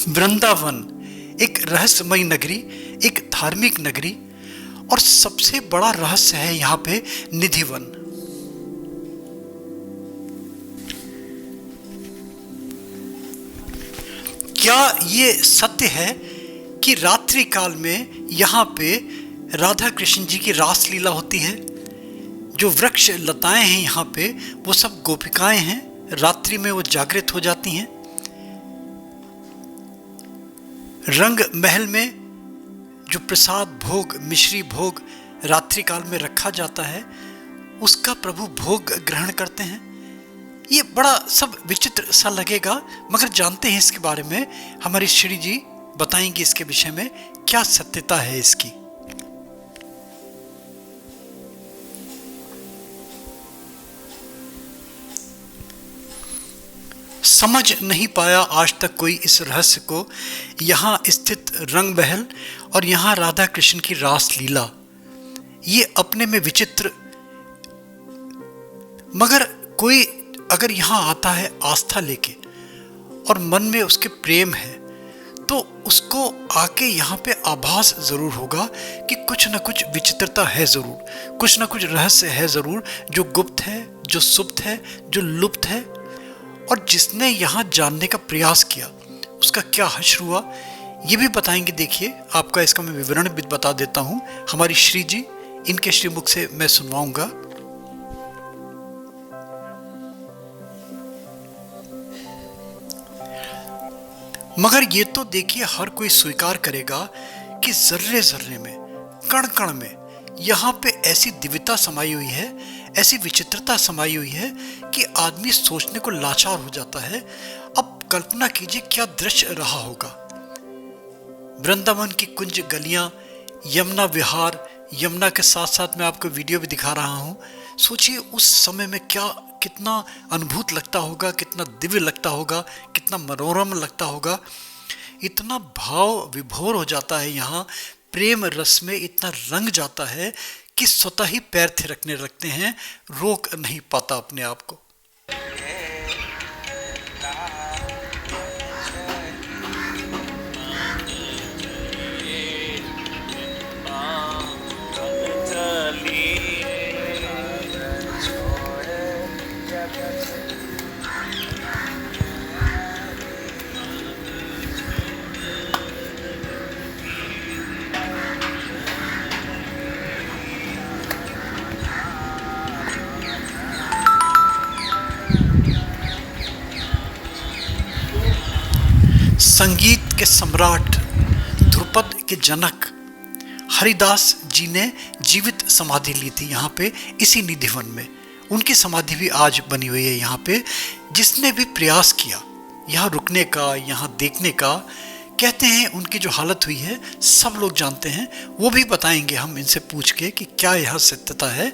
वृंदावन एक रहस्यमयी नगरी, एक धार्मिक नगरी, और सबसे बड़ा रहस्य है यहाँ पे निधिवन। क्या ये सत्य है कि रात्रि काल में यहाँ पे राधा कृष्ण जी की रास लीला होती है? जो वृक्ष लताएं हैं यहाँ पे वो सब गोपिकाएं हैं, रात्रि में वो जागृत हो जाती हैं। रंग महल में जो प्रसाद भोग, मिश्री भोग रात्रि काल में रखा जाता है, उसका प्रभु भोग ग्रहण करते हैं। ये बड़ा सब विचित्र सा लगेगा, मगर जानते हैं इसके बारे में। हमारी श्री जी बताएंगी इसके विषय में क्या सत्यता है इसकी। समझ नहीं पाया आज तक कोई इस रहस्य को। यहाँ स्थित रंग महल और यहाँ राधा कृष्ण की रास लीला, ये अपने में विचित्र, मगर कोई अगर यहाँ आता है आस्था लेके और मन में उसके प्रेम है, तो उसको आके यहाँ पे आभास जरूर होगा कि कुछ ना कुछ विचित्रता है जरूर, कुछ ना कुछ रहस्य है जरूर, जो गुप्त है, जो सुप्त है, जो लुप्त है। और जिसने यहाँ जानने का प्रयास किया उसका क्या हश्र हुआ, ये भी बताएंगे। देखिए, आपका इसका मैं विवरण भी बता देता हूँ। हमारी श्री जी, इनके श्रीमुख से मैं सुनवाऊंगा। मगर ये तो देखिए हर कोई स्वीकार करेगा कि जर्रे जर्रे में, कण कण में यहाँ पे ऐसी दिव्यता समाई हुई है, ऐसी विचित्रता समाई हुई है कि आदमी सोचने को लाचार हो जाता है। अब कल्पना कीजिए क्या दृश्य रहा होगा। वृंदावन की कुंज गलियां, यमुना विहार, यमुना के साथ साथ मैं आपको वीडियो भी दिखा रहा हूं। सोचिए उस समय में क्या, कितना अद्भुत लगता होगा, कितना दिव्य लगता होगा, कितना मनोरम लगता होगा। इतना भाव विभोर हो जाता है यहाँ, प्रेम रस में इतना रंग जाता है कि स्वतः ही पैर थिरकने लगते हैं, रोक नहीं पाता अपने आप को। संगीत के सम्राट, ध्रुपद के जनक हरिदास जी ने जीवित समाधि ली थी यहाँ पे, इसी निधिवन में। उनकी समाधि भी आज बनी हुई है यहाँ पे। जिसने भी प्रयास किया यहाँ रुकने का, यहाँ देखने का, कहते हैं उनकी जो हालत हुई है सब लोग जानते हैं। वो भी बताएंगे हम इनसे पूछ के कि क्या यह सत्यता है।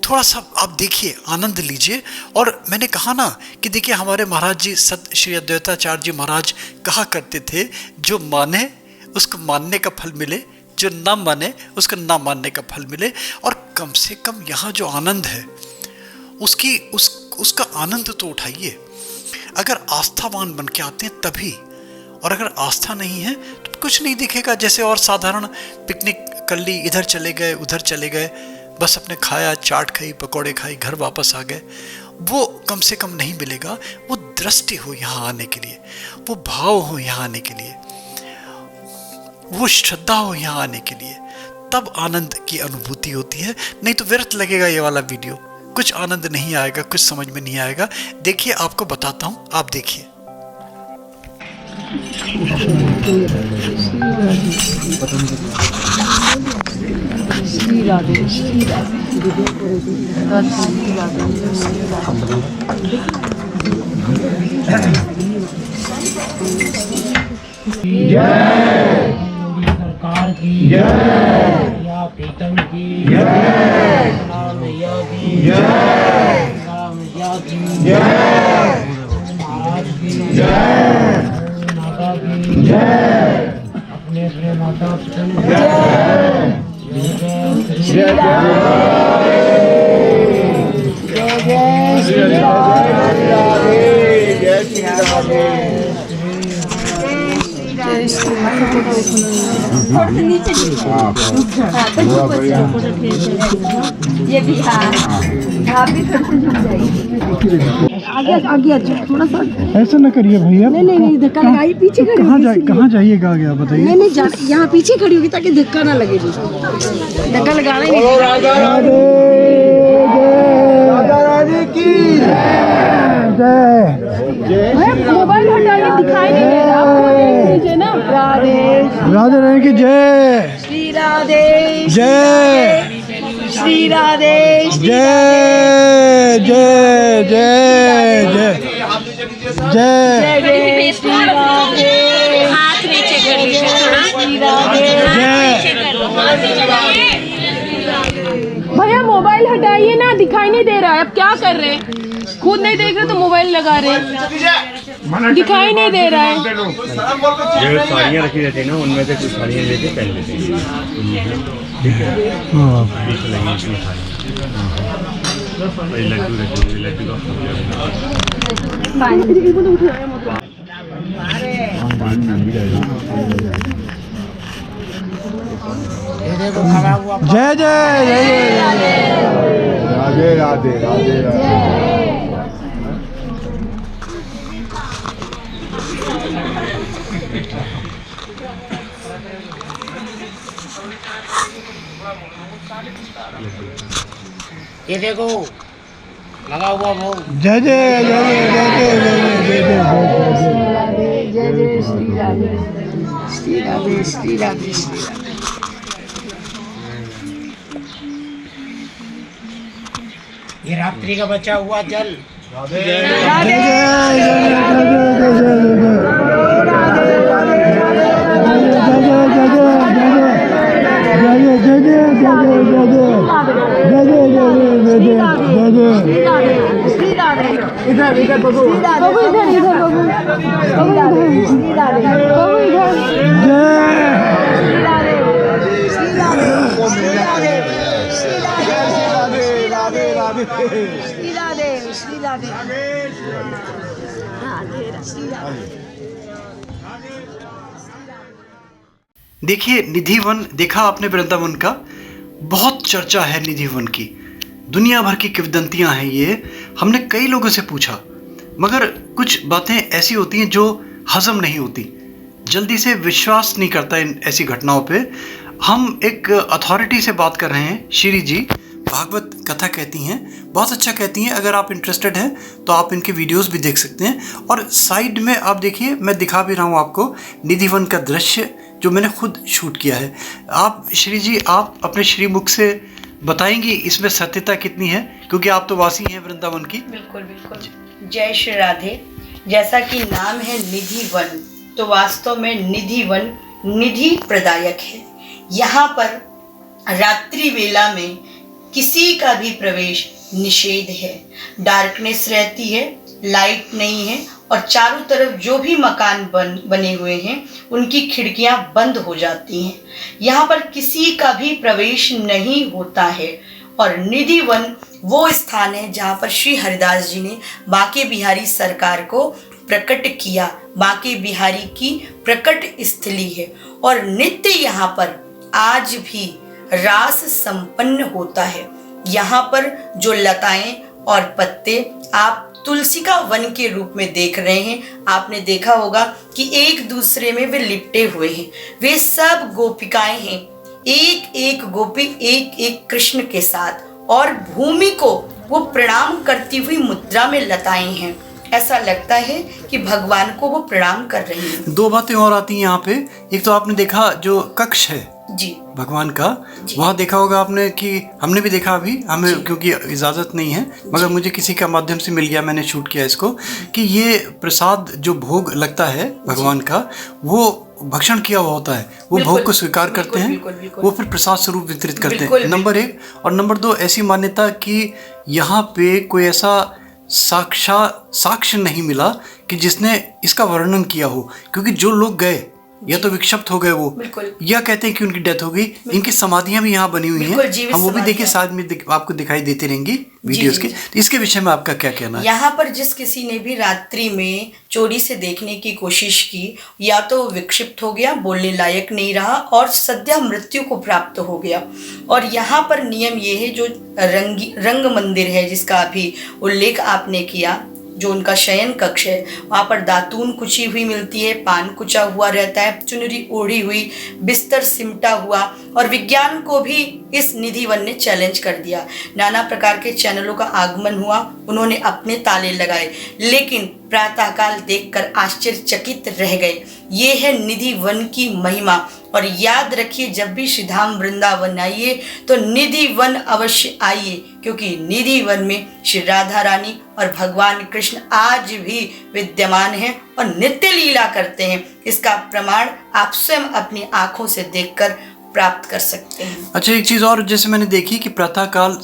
थोड़ा सा आप देखिए, आनंद लीजिए। और मैंने कहा ना कि देखिए हमारे महाराज जी, सत श्री अद्वैताचार्य जी महाराज कहा करते थे, जो माने उसको मानने का फल मिले, जो ना माने उसको ना मानने का फल मिले। और कम से कम यहाँ जो आनंद है उसका आनंद तो उठाइए। अगर आस्थावान बन के आते हैं तभी, और अगर आस्था नहीं है तो कुछ नहीं दिखेगा। जैसे और साधारण पिकनिक कर ली, इधर चले गए उधर चले गए, बस अपने खाया, चाट खाई, पकौड़े खाई, घर वापस आ गए, वो कम से कम नहीं मिलेगा। वो दृष्टि हो यहाँ आने के लिए, वो भाव हो यहाँ आने के लिए, वो श्रद्धा हो यहाँ आने के लिए, तब आनंद की अनुभूति होती है। नहीं तो व्यर्थ लगेगा ये वाला वीडियो, कुछ आनंद नहीं आएगा, कुछ समझ में नहीं आएगा। देखिए, आपको बताता हूँ, आप देखिए। श्री राधे, श्री राधे, श्री राधे, जय सरकार की जय, या प्रीतम की जय, मैया की जय, मैया की जय, महाराज की जय, माता की जय, अपने अपने माता पिता की जय। श्री राधे, जय श्री राधे। ये भी हाँ आप भी थोड़ी सी झुक जाइए आगे आगे थोड़ा सा ऐसा ना करिए भैया। नहीं धक्का लगाइए पीछे खड़ी होगी कहाँ जाइएगा आगे आप बताइए। नहीं यहाँ पीछे खड़ी होगी ताकि धक्का ना लगे धक्का लगाना ही नहीं। राधा रानी की मोबाइल हटाइए दिखाई नहीं दे रहा आपको ना। राधा रानी की जय। श्री राधे जय श्री राधे जय जय जय जय जय जय श्री राधे हाथ नीचे कर श्री राधे। भैया मोबाइल हटाइए ना दिखाई नहीं दे रहा है। अब क्या कर रहे हैं खुद नहीं देख रहे तो मोबाइल लगा रहे हैं दिखाई नहीं दे रहा है। जो साड़ियाँ रखी रहती है ना उनमें से कुछ साड़ियाँ लेके पहन लेते हैं। ठीक है बीच लगी इसमें साड़ी लड्डू रखे हुए लड्डू जय जय जय राधे राधे राधे राधे। ये देखो लगा हुआ वो जय जय जय जय जय जय जय जय श्री राधे श्री राधे श्री राधे श्री राधे। ये रात्रि का बचा हुआ जल इधर इधर बबू इधर इधर बबू श्री राधे बबू इधर श्री राधे श्री राधे श्री राधे श्री राधे हाँ तेरा श्री राधे। देखिए निधि वन देखा आपने वृंदावन का। बहुत चर्चा है निधि वन की, दुनिया भर की किंवदंतियां हैं ये। हमने कई लोगों से पूछा मगर कुछ बातें ऐसी होती हैं जो हजम नहीं होती, जल्दी से विश्वास नहीं करता इन ऐसी घटनाओं पे। हम एक अथॉरिटी से बात कर रहे हैं। श्री जी भागवत कथा कहती हैं, बहुत अच्छा कहती हैं। अगर आप इंटरेस्टेड हैं तो आप इनके वीडियोस भी देख सकते हैं। और साइड में आप देखिए, मैं दिखा भी रहा हूँ आपको निधि वन का दृश्य जो मैंने खुद शूट किया है। आप श्री जी आप अपने श्रीमुख से बताएंगी इसमें सत्यता कितनी है, क्योंकि आप तो वासी हैं वृंदावन की। बिल्कुल बिल्कुल। जय श्री राधे। जैसा कि नाम है निधि वन, तो वास्तव में निधि वन निधि प्रदायक है। यहाँ पर रात्रि वेला में किसी का भी प्रवेश निषेध है। डार्कनेस रहती है, लाइट नहीं है, और चारों तरफ जो भी मकान बने हुए हैं उनकी खिड़कियां बंद हो जाती हैं। यहाँ पर किसी का भी प्रवेश नहीं होता है। और निधि वन वो स्थान है जहाँ पर श्री हरिदास जी ने बांके बिहारी सरकार को प्रकट किया। बांके बिहारी की प्रकट स्थली है और नित्य यहाँ पर आज भी रास संपन्न होता है। यहाँ पर जो लताएं और पत्ते आप तुलसी का वन के रूप में देख रहे हैं, आपने देखा होगा कि एक दूसरे में वे लिपटे हुए हैं। वे सब गोपिकाएं हैं, एक एक गोपी एक एक कृष्ण के साथ, और भूमि को वो प्रणाम करती हुई मुद्रा में लताएं हैं। ऐसा लगता है कि भगवान को वो प्रणाम कर रही हैं। दो बातें और आती हैं यहाँ पे। एक तो आपने देखा जो कक्ष है जी भगवान का, वहाँ देखा होगा आपने कि हमने भी देखा अभी, हमें क्योंकि इजाज़त नहीं है मगर मुझे किसी का माध्यम से मिल गया, मैंने शूट किया इसको, कि ये प्रसाद जो भोग लगता है भगवान का वो भक्षण किया हुआ होता है। वो भोग को स्वीकार करते हैं, वो फिर प्रसाद स्वरूप वितरित करते हैं। नंबर एक। और नंबर दो, ऐसी मान्यता कि यहाँ पे कोई ऐसा साक्ष्य नहीं मिला कि जिसने इसका वर्णन किया हो, क्योंकि जो लोग गए या तो विक्षिप्त हो गए वो, बिल्कुल। या कहते हैं कि उनकी डेथ हो गई। इनकी समाधियां भी यहाँ बनी हुई बिल्कुल, हैं, जीवित हम वो भी देखिए, समाधियां। साथ में आपको दिखाई देती रहेंगी वीडियोस के। तो इसके विषय में आपका क्या कहना है? यहाँ पर जिस किसी ने भी रात्रि में चोरी से देखने की कोशिश की, या तो विक्षिप्त हो गया, बोलने लायक नहीं रहा और सद्य मृत्यु को प्राप्त हो गया। और यहाँ पर नियम ये है, जो रंग मंदिर है जिसका अभी उल्लेख आपने किया, जो उनका शयन कक्ष है, वहाँ पर दातून कुची हुई मिलती है, पान कुचा हुआ रहता है, चुनरी ओढ़ी हुई, बिस्तर सिमटा हुआ। और विज्ञान को भी इस निधि वन ने चैलेंज कर दिया। नाना प्रकार के चैनलों का आगमन हुआ, उन्होंने अपने ताले लगाए, लेकिन प्रातःकाल देखकर आश्चर्यचकित रह गए। ये है निधि वन की महिमा। और याद रखिए, जब भी श्रीधाम वृंदावन आइए तो निधि वन अवश्य आइए, क्योंकि निधि वन में श्री राधा रानी और भगवान कृष्ण आज भी विद्यमान हैं और नित्य लीला करते हैं। इसका प्रमाण आप स्वयं अपनी आंखों से देखकर प्राप्त कर सकते हैं। अच्छा, एक चीज़ और जैसे मैंने देखी कि प्रातःकाल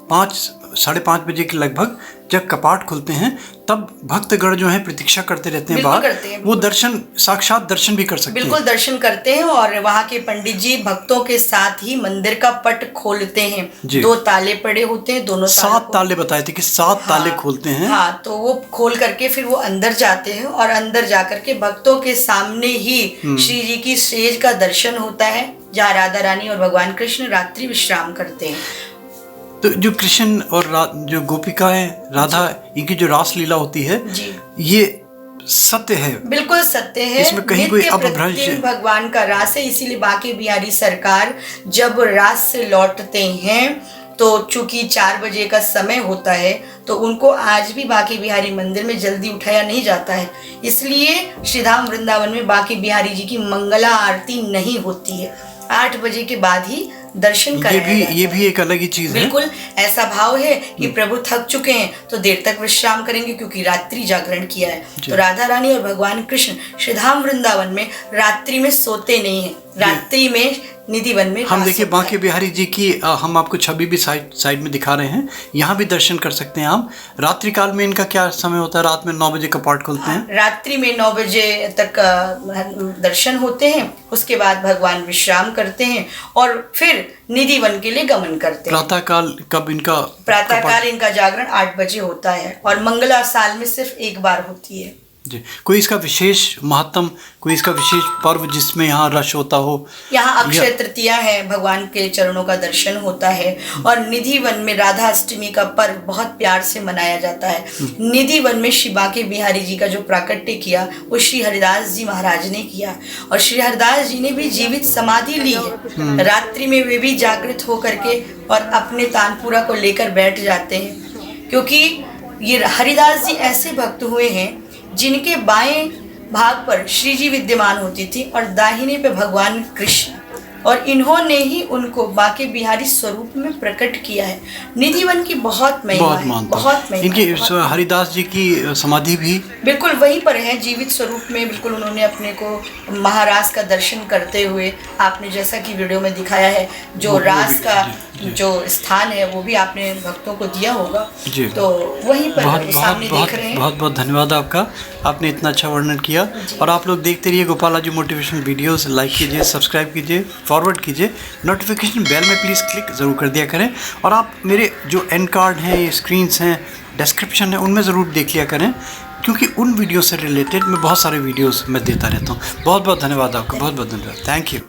5-5:30 बजे के लगभग जब कपाट खुलते हैं, तब भक्तगण जो है प्रतीक्षा करते रहते हैं बाहर, वो दर्शन, साक्षात दर्शन भी कर सकते हैं। बिल्कुल दर्शन करते हैं। और वहाँ के पंडित जी भक्तों के साथ ही मंदिर का पट खोलते हैं। 2 ताले पड़े होते हैं, दोनों 7 ताले बताए थे कि 7 ताले खोलते हैं। हाँ, तो वो खोल करके फिर वो अंदर जाते हैं और अंदर जा करके भक्तों के सामने ही श्री जी की स्टेज का दर्शन होता है, जहाँ राधा रानी और भगवान कृष्ण रात्रि विश्राम करते हैं। तो जो कृष्ण और जो गोपिकाएं, राधा, इनकी जो रास लीला होती है जी, ये सत्य है, बिल्कुल सत्य है। इसमें कहीं कोई नित्य अपभ्रंश प्रतिदिन भगवान का रास है। इसीलिए बांके बिहारी सरकार जब रास से लौटते हैं, तो चूंकि 4 बजे का समय होता है, तो उनको आज भी बांके बिहारी मंदिर में जल्दी उठाया नहीं जाता है। इसलिए श्रीधाम वृंदावन में बांके बिहारी जी की मंगला आरती नहीं होती है। 8 बजे के बाद ही दर्शन करें। ये भी एक अलग ही चीज है। बिल्कुल ऐसा भाव है कि प्रभु थक चुके हैं तो देर तक विश्राम करेंगे, क्योंकि रात्रि जागरण किया है। तो राधा रानी और भगवान कृष्ण श्रीधाम वृंदावन में रात्रि में सोते नहीं है, रात्रि में निधि वन में हम देखिए बांके बिहारी जी की हम आपको छवि भी साइड में दिखा रहे हैं। यहाँ भी दर्शन कर सकते हैं आप। रात्रि काल में इनका क्या समय होता है? रात में 9 बजे कपाट खुलते हैं। रात्रि में 9 बजे तक दर्शन होते हैं। उसके बाद भगवान विश्राम करते हैं और फिर निधि वन के लिए गमन करते हैं। प्रातःकाल कब इनका? प्रातःकाल इनका जागरण 8 बजे होता है और मंगला साल में सिर्फ एक बार होती है। जी, कोई इसका विशेष महत्व, कोई इसका विशेष पर्व जिसमें यहाँ रश होता हो? यहाँ अक्षय तृतीया है, भगवान के चरणों का दर्शन होता है। और निधि वन में राधा अष्टमी का पर्व बहुत प्यार से मनाया जाता है। निधि वन में श्री बांके बिहारी जी का जो प्राकट्य किया वो श्री हरिदास जी महाराज ने किया, और श्री हरिदास जी ने भी जीवित समाधि ली है। रात्रि में वे भी जागृत होकर के और अपने तानपुरा को लेकर बैठ जाते हैं, क्योंकि ये हरिदास जी ऐसे भक्त हुए हैं जिनके बाएं भाग पर श्री जी विद्यमान होती थी और दाहिने पे भगवान कृष्ण, और इन्होंने ही उनको बांके बिहारी स्वरूप में प्रकट किया है। निधि वन की बहुत महिमा है, बहुत महिमा। इनकी हरिदास जी की समाधि भी बिल्कुल वहीं पर है, जीवित स्वरूप में। बिल्कुल उन्होंने अपने को महारास का दर्शन करते हुए, आपने जैसा कि वीडियो में दिखाया है, जो रास का जो स्थान है वो भी आपने भक्तों को दिया होगा। तो वहीं पर सामने देख रहे हैं। बहुत बहुत धन्यवाद आपका, आपने इतना अच्छा वर्णन किया। और आप लोग देखते रहिए गोपाला जी मोटिवेशनल वीडियोस। लाइक कीजिए, सब्सक्राइब कीजिए, फॉरवर्ड कीजिए, नोटिफिकेशन बेल में प्लीज़ क्लिक ज़रूर कर दिया करें। और आप मेरे जो एंड कार्ड हैं, स्क्रीन्स हैं, डिस्क्रिप्शन है, उनमें ज़रूर देख लिया करें, क्योंकि उन वीडियो से रिलेटेड मैं बहुत सारे वीडियोस मैं देता रहता हूँ। बहुत बहुत धन्यवाद आपका, बहुत बहुत धन्यवाद। Thank you.